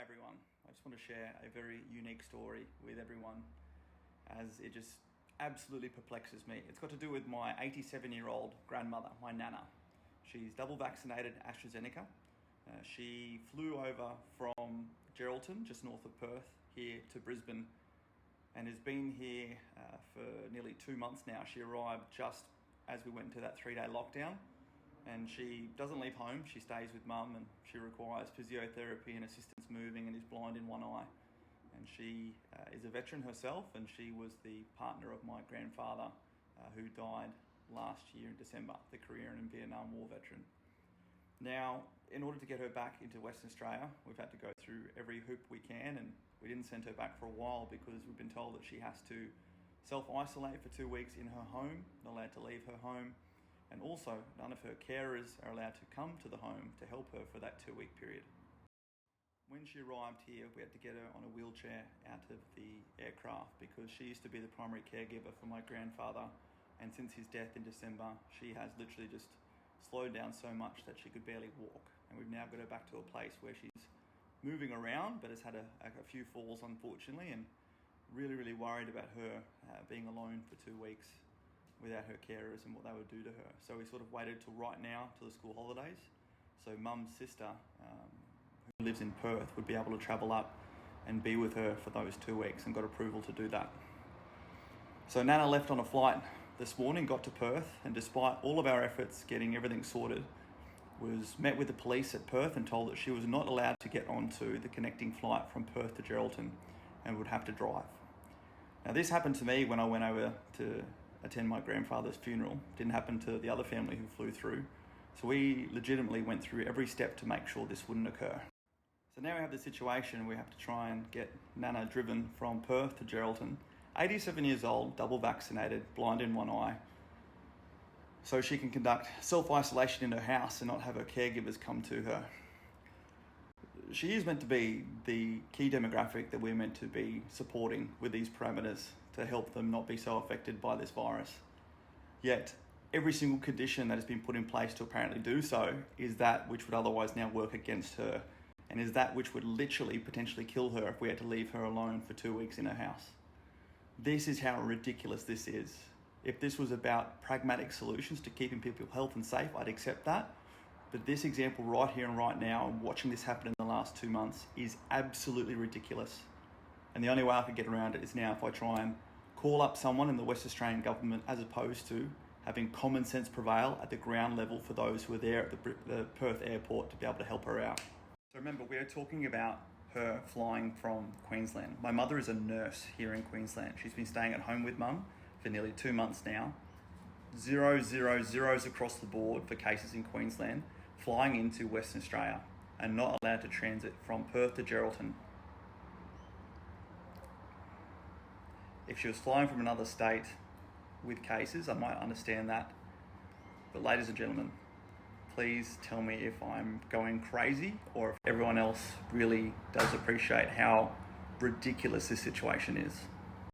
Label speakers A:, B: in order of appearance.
A: everyone. I just want to share a very unique story with everyone as it just absolutely perplexes me. It's got to do with my 87-year-old grandmother, my nana. She's double vaccinated AstraZeneca. She flew over from Geraldton, just north of Perth, here to Brisbane and has been here for nearly 2 months now. She arrived just as we went into that 3-day lockdown, and she doesn't leave home. She stays with mum, and she requires physiotherapy and assistance moving and is blind in one eye. And she is a veteran herself, and she was the partner of my grandfather who died last year in December, the Korean and Vietnam War veteran. Now, in order to get her back into Western Australia, we've had to go through every hoop we can, and we didn't send her back for a while because we've been told that she has to self-isolate for 2 weeks in her home, not allowed to leave her home, and also none of her carers are allowed to come to the home to help her for that 2-week period. When she arrived here, we had to get her on a wheelchair out of the aircraft because she used to be the primary caregiver for my grandfather, and since his death in December, she has literally just slowed down so much that she could barely walk. And we've now got her back to a place where she's moving around, but has had a few falls, unfortunately, and really worried about her being alone for 2 weeks without her carers and what they would do to her. So we sort of waited till right now, till the school holidays, so mum's sister, who lives in Perth, would be able to travel up and be with her for those 2 weeks, and got approval to do that. So Nana left on a flight this morning, got to Perth, and despite all of our efforts getting everything sorted, was met with the police at Perth and told that she was not allowed to get onto the connecting flight from Perth to Geraldton and would have to drive. Now, this happened to me when I went over to attend my grandfather's funeral. It didn't happen to the other family who flew through. So we legitimately went through every step to make sure this wouldn't occur. So now we have the situation, we have to try and get Nana driven from Perth to Geraldton, 87 years old, double vaccinated, blind in one eye, so she can conduct self-isolation in her house and not have her caregivers come to her. She is meant to be the key demographic that we're meant to be supporting with these parameters to help them not be so affected by this virus. Yet, every single condition that has been put in place to apparently do so is that which would otherwise now work against her, and is that which would literally potentially kill her if we had to leave her alone for 2 weeks in her house. This is how ridiculous this is. If this was about pragmatic solutions to keeping people healthy and safe, I'd accept that. But this example right here and right now, and watching this happen in the last 2 months, is absolutely ridiculous. And the only way I could get around it is now if I try and call up someone in the West Australian government, as opposed to having common sense prevail at the ground level for those who are there at the Perth airport to be able to help her out. So remember, we're talking about her flying from Queensland. My mother is a nurse here in Queensland. She's been staying at home with mum for nearly 2 months now. 0 zeros across the board for cases in Queensland, flying into Western Australia and not allowed to transit from Perth to Geraldton. If she was flying from another state with cases, I might understand that. But ladies and gentlemen, please tell me if I'm going crazy or if everyone else really does appreciate how ridiculous this situation is.